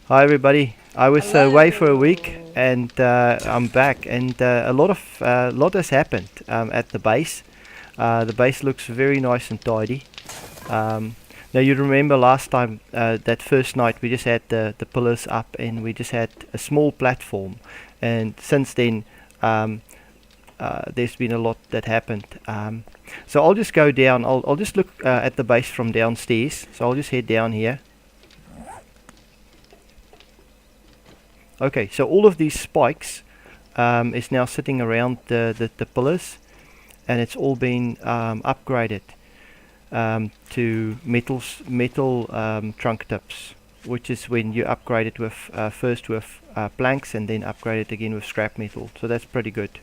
Hi everybody. I was away for a week Hello. and I'm back and a lot has happened at the base. The base looks very nice and tidy. Um, Now you remember last time that first night we just had the pillars up and we just had a small platform, and since then um, there's been a lot that happened. So I'll just go down. I'll just look at the base from downstairs. So I'll just head down here. Okay, so all of these spikes is now sitting around the pillars, and it's all been upgraded to metal trunk tips, which is when you upgrade it with first with planks and then upgrade it again with scrap metal. So that's pretty good.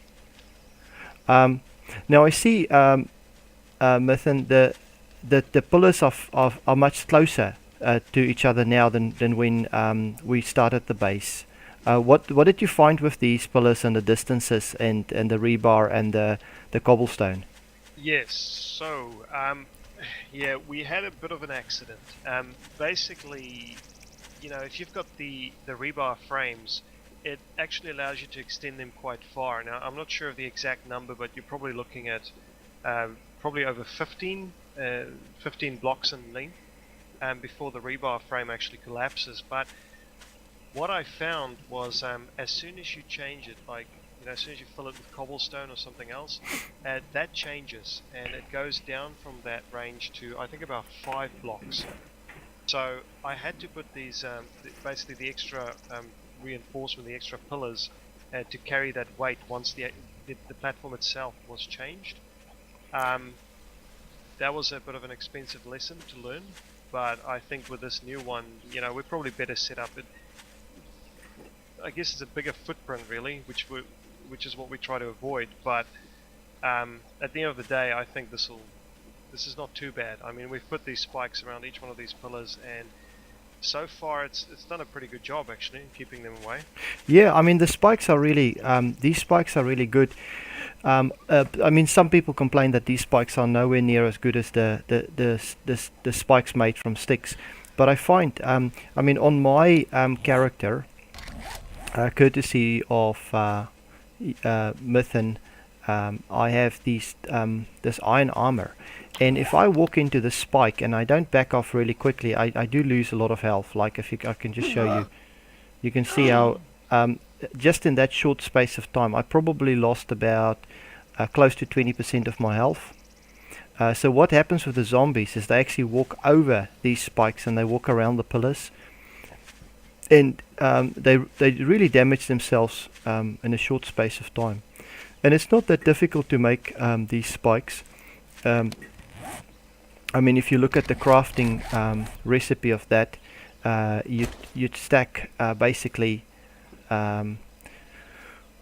Um, Now I see, Mithan, the pillars are much closer to each other now than when we started the base. What did you find with these pillars and the distances and the rebar and the cobblestone? Yes, yeah, we had a bit of an accident. Basically, if you've got the rebar frames, it actually allows you to extend them quite far. Now, I'm not sure of the exact number, but you're probably looking at probably over 15 blocks in length before the rebar frame actually collapses. But what I found was as soon as you change it, like as soon as you fill it with cobblestone or something else, that changes and it goes down from that range to I think about 5 blocks. So I had to put these basically the extra reinforcement, the extra pillars to carry that weight once the platform itself was changed. Um, that was a bit of an expensive lesson to learn, but I think with this new one, we're probably better set up. I guess it's a bigger footprint really, which is what we try to avoid. But at the end of the day, I think this is not too bad. I mean, we've put these spikes around each one of these pillars, and so far it's done a pretty good job actually in keeping them away. Yeah, I mean these spikes are really good. I mean, some people complain that these spikes are nowhere near as good as the spikes made from sticks. But I find, I mean, on my character, courtesy of Mythen, I have this iron armor, and if I walk into the spike and I don't back off really quickly, I do lose a lot of health. Like if I can just show you, you can see how just in that short space of time, I probably lost about close to 20% of my health. So what happens with the zombies is they actually walk over these spikes and they walk around the pillars, and they really damage themselves in a short space of time. And it's not that difficult to make these spikes. Um, I mean, if you look at the crafting recipe of that, you'd stack basically um,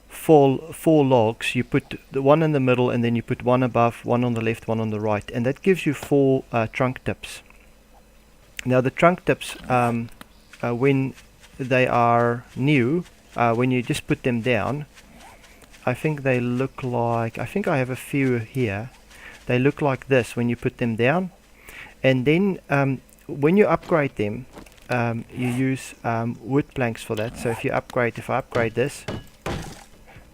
four logs. You put the one in the middle, and then you put one above, one on the left, one on the right, and that gives you four trunk tips. Now the trunk tips, when they are new, when you just put them down, I think they look like, I think I have a few here. They look like this when you put them down, and then when you upgrade them, you use wood planks for that. So if I upgrade this,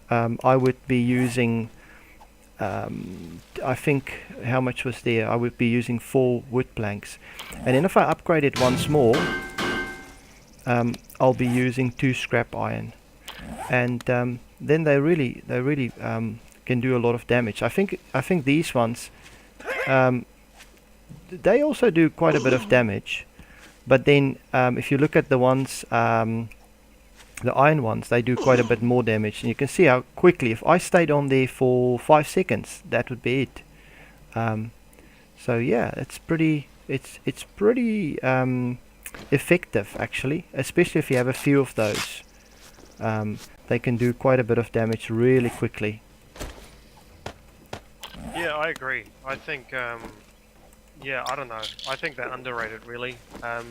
I would be using, I think, how much was there? I would be using 4 wood planks, and then if I upgrade it once more, I'll be using 2 scrap iron, and then they really can do a lot of damage. I think these ones, um, they also do quite a bit of damage, but then if you look at the iron ones, they do quite a bit more damage, and you can see how quickly, if I stayed on there for 5 seconds, that would be it. Um, so yeah, it's pretty effective actually, especially if you have a few of those. Um, they can do quite a bit of damage really quickly. Yeah, I agree. I think yeah, I don't know. I think they're underrated really. I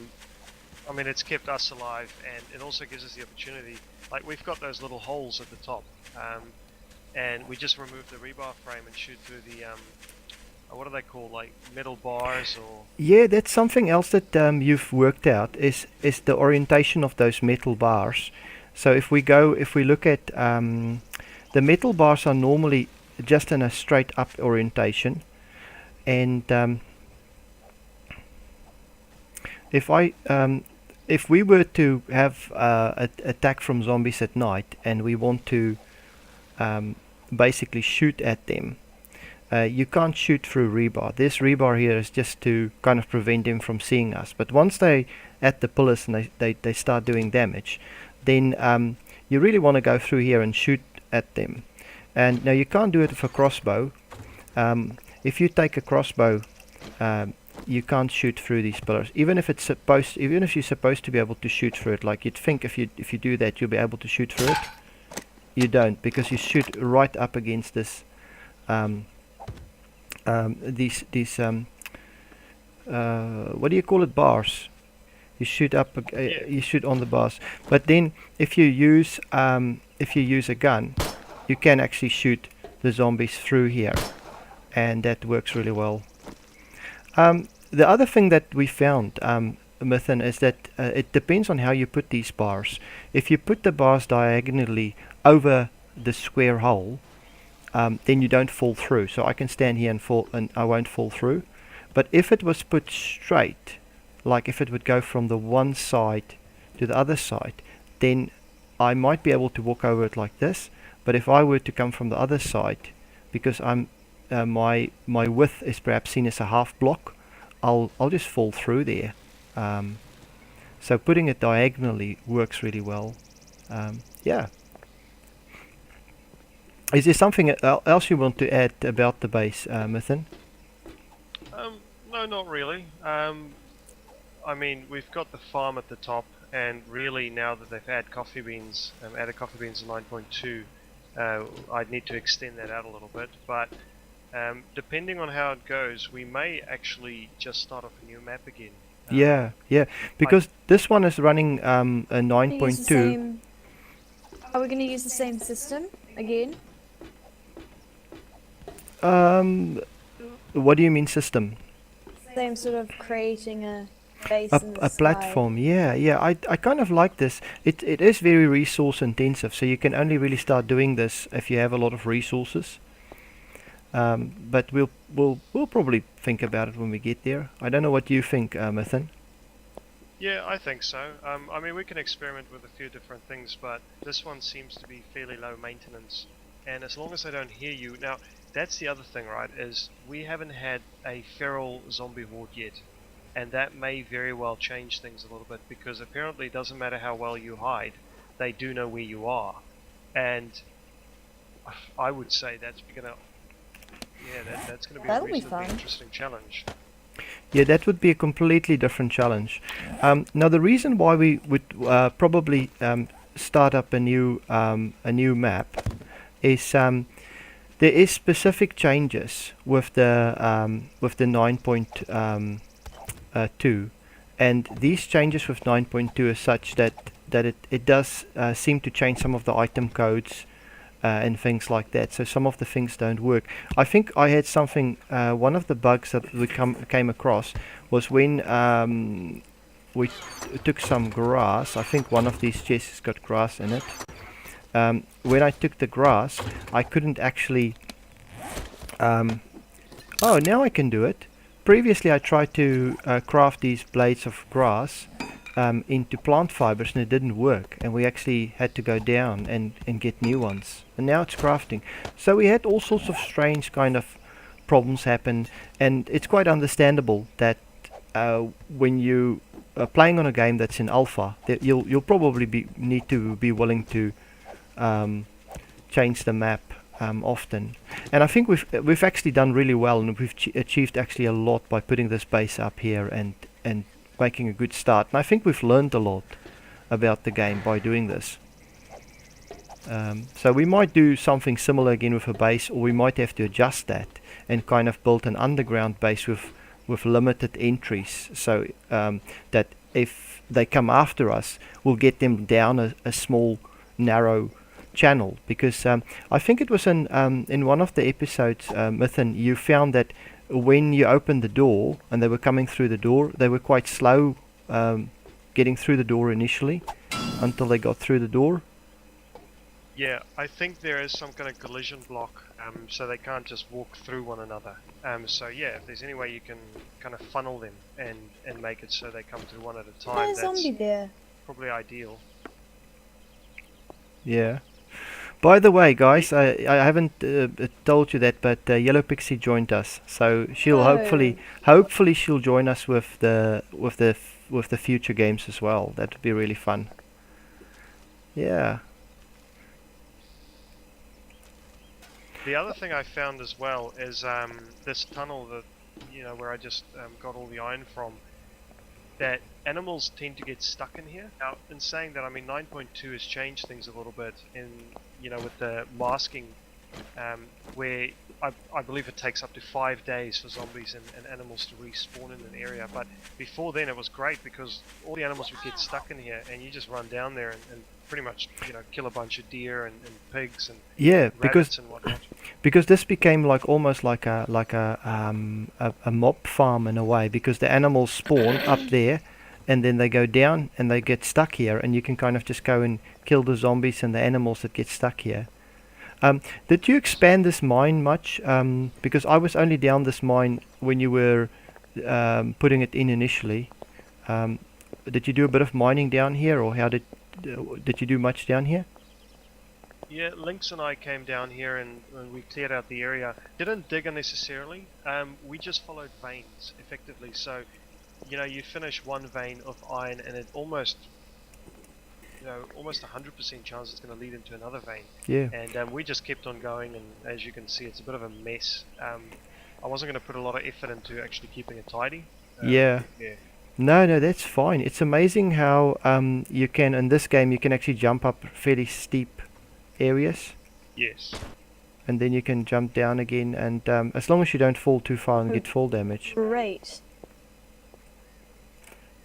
mean, it's kept us alive, and it also gives us the opportunity. Like we've got those little holes at the top, and we just remove the rebar frame and shoot through what do they call, like metal bars or? Yeah, that's something else that you've worked out is the orientation of those metal bars. So if we look at the metal bars are normally just in a straight up orientation, and if I if we were to have attack from zombies at night and we want to basically shoot at them, you can't shoot through rebar. This rebar here is just to kind of prevent them from seeing us. But once they at the pillars and they start doing damage, then you really want to go through here and shoot at them. And now you can't do it with a crossbow. If you take a crossbow, you can't shoot through these pillars. Even if you're supposed to be able to shoot through it, like you'd think if you do that you'll be able to shoot through it. You don't, because you shoot right up against this these what do you call it, bars. You shoot up you shoot on the bars. But then if you use a gun, you can actually shoot the zombies through here, and that works really well. The other thing that we found, Mythen, is that it depends on how you put these bars. If you put the bars diagonally over the square hole, then you don't fall through. So I can stand here and I won't fall through. But if it was put straight, like if it would go from the one side to the other side, then I might be able to walk over it like this. But if I were to come from the other side, because my width is perhaps seen as a half block, I'll just fall through there. So putting it diagonally works really well. Yeah. Is there something else you want to add about the base, Mythen? No, not really. I mean, we've got the farm at the top, and really now that they've added coffee beans in 9.2, I'd need to extend that out a little bit. But depending on how it goes, we may actually just start off a new map again. Yeah, because this one is running a 9.2. Are we going to use the same system again? What do you mean system? Same sort of creating a base in the A sky. platform. Yeah. I kind of like this. It is very resource intensive, so you can only really start doing this if you have a lot of resources. But we'll probably think about it when we get there. I don't know what you think, Mythen. Yeah, I think so. I mean, we can experiment with a few different things, but this one seems to be fairly low maintenance. And as long as I don't hear you... Now, that's the other thing, right, is we haven't had a feral zombie horde yet. And that may very well change things a little bit, because apparently it doesn't matter how well you hide, they do know where you are. And I would say that's gonna... Yeah, that's going to be a reasonably interesting challenge. Yeah, that would be a completely different challenge. Now, the reason why we would probably start up a new map is there is specific changes with the 9.2, and these changes with 9.2 are such that it does seem to change some of the item codes. And things like that, so some of the things don't work. I think I had something, one of the bugs that we came across was when we took some grass. I think one of these chests has got grass in it. When I took the grass, I couldn't actually... oh, now I can do it. Previously I tried to craft these blades of grass into plant fibers, and it didn't work, and we actually had to go down and get new ones, and now it's crafting. So we had all sorts of strange kind of problems happen, and it's quite understandable that when you are playing on a game that's in alpha, that you'll probably need to be willing to change the map often. And I think we've actually done really well, and we've achieved actually a lot by putting this base up here and making a good start. And I think we've learned a lot about the game by doing this. So we might do something similar again with a base, or we might have to adjust that and kind of build an underground base with limited entries, so that if they come after us, we'll get them down a small narrow channel. Because I think it was in one of the episodes, Mythen, you found that when you opened the door and they were coming through the door, they were quite slow getting through the door initially until they got through the door. Yeah, I think there is some kind of collision block, so they can't just walk through one another. So yeah, if there's any way you can kind of funnel them and make it so they come through one at a time, There's a that's zombie there. probably ideal. Yeah. By the way, guys, I haven't told you that, but Yellow Pixie joined us, so she'll Oh. hopefully she'll join us with the future games as well. That would be really fun. Yeah. The other thing I found as well is this tunnel that, where I just got all the iron from, that animals tend to get stuck in here. Now, in saying that, I mean 9.2 has changed things a little bit in, with the masking, where I believe it takes up to 5 days for zombies and animals to respawn in an area. But before then, it was great because all the animals would get stuck in here, and you just run down there and pretty much, kill a bunch of deer and pigs and Yeah, rabbits and whatnot. because this became like almost like a mob farm in a way, because the animals spawn up there and then they go down and they get stuck here, and you can kind of just go and kill the zombies and the animals that get stuck here. Did you expand this mine much? Because I was only down this mine when you were putting it in initially. Did you do a bit of mining down here, or how did you do much down here? Yeah, Lynx and I came down here and we cleared out the area. Didn't dig unnecessarily. We just followed veins effectively. So, you finish one vein of iron and it almost 100% chance it's going to lead into another vein. Yeah. And we just kept on going, and as you can see, it's a bit of a mess. I wasn't going to put a lot of effort into actually keeping it tidy. Yeah. Yeah. No, that's fine. It's amazing how you can, in this game, you can actually jump up fairly steep areas, Yes. and then you can jump down again, and as long as you don't fall too far and get fall damage. Great.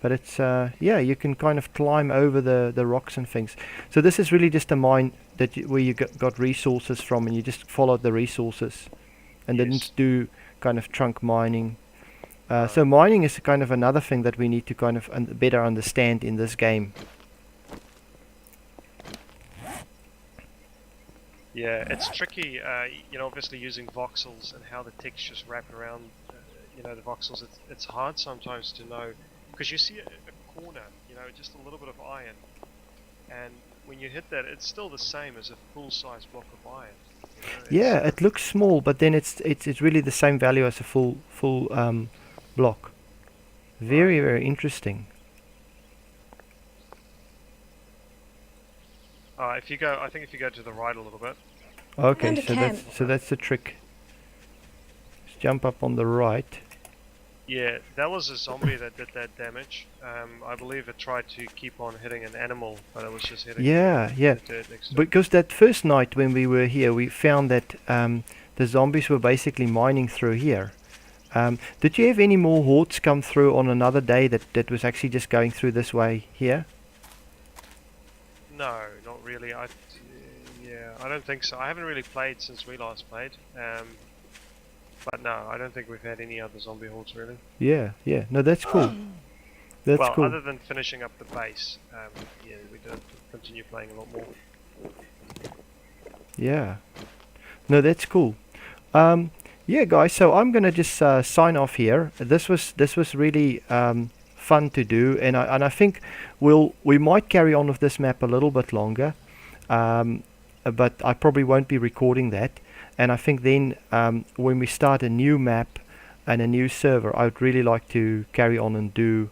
But it's yeah, you can kind of climb over the rocks and things. So this is really just a mine that where you got resources from, and you just followed the resources and Yes. didn't do kind of trunk mining. So mining is kind of another thing that we need to kind of better understand in this game. Yeah, it's tricky, obviously using voxels and how the textures wrap around, the voxels. It's hard sometimes to know, because you see a corner, just a little bit of iron, and when you hit that, it's still the same as a full-size block of iron. Yeah, it looks small, but then it's really the same value as a full block. Very, very interesting. I think if you go to the right a little bit. Okay, And a camp. so that's the trick. Just jump up on the right. Yeah, that was a zombie that did that damage. I believe it tried to keep on hitting an animal, but it was just hitting Yeah. the dirt next to it. Because that first night when we were here, we found that the zombies were basically mining through here. Did you have any more hordes come through on another day that was actually just going through this way here? No, not really. I don't think so. I haven't really played since we last played. But no, I don't think we've had any other zombie hordes really. Yeah. No, that's cool. That's Well, cool. other than finishing up the base, we did continue playing a lot more. Yeah. No, that's cool. Yeah, guys. So I'm gonna just sign off here. This was really fun to do, and I think we might carry on with this map a little bit longer, but I probably won't be recording that. And I think then when we start a new map and a new server, I would really like to carry on and do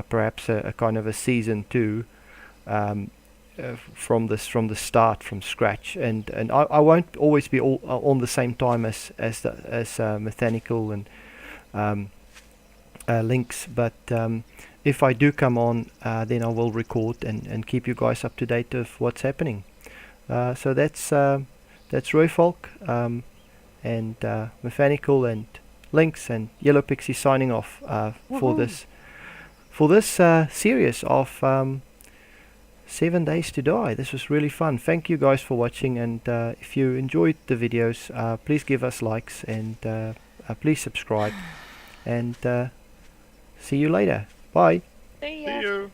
perhaps a kind of a season 2 from the start, from scratch. And I won't always be all on the same time as Mechanical and Links, but if I do come on, then I will record and keep you guys up to date of what's happening. So that's Rooi Folk, and Mechanical and Links and Yellow Pixie signing off for this series of 7 Days to Die. This was really fun. Thank you guys for watching, and if you enjoyed the videos, please give us likes and please subscribe, and see you later. Bye. See See ya. you.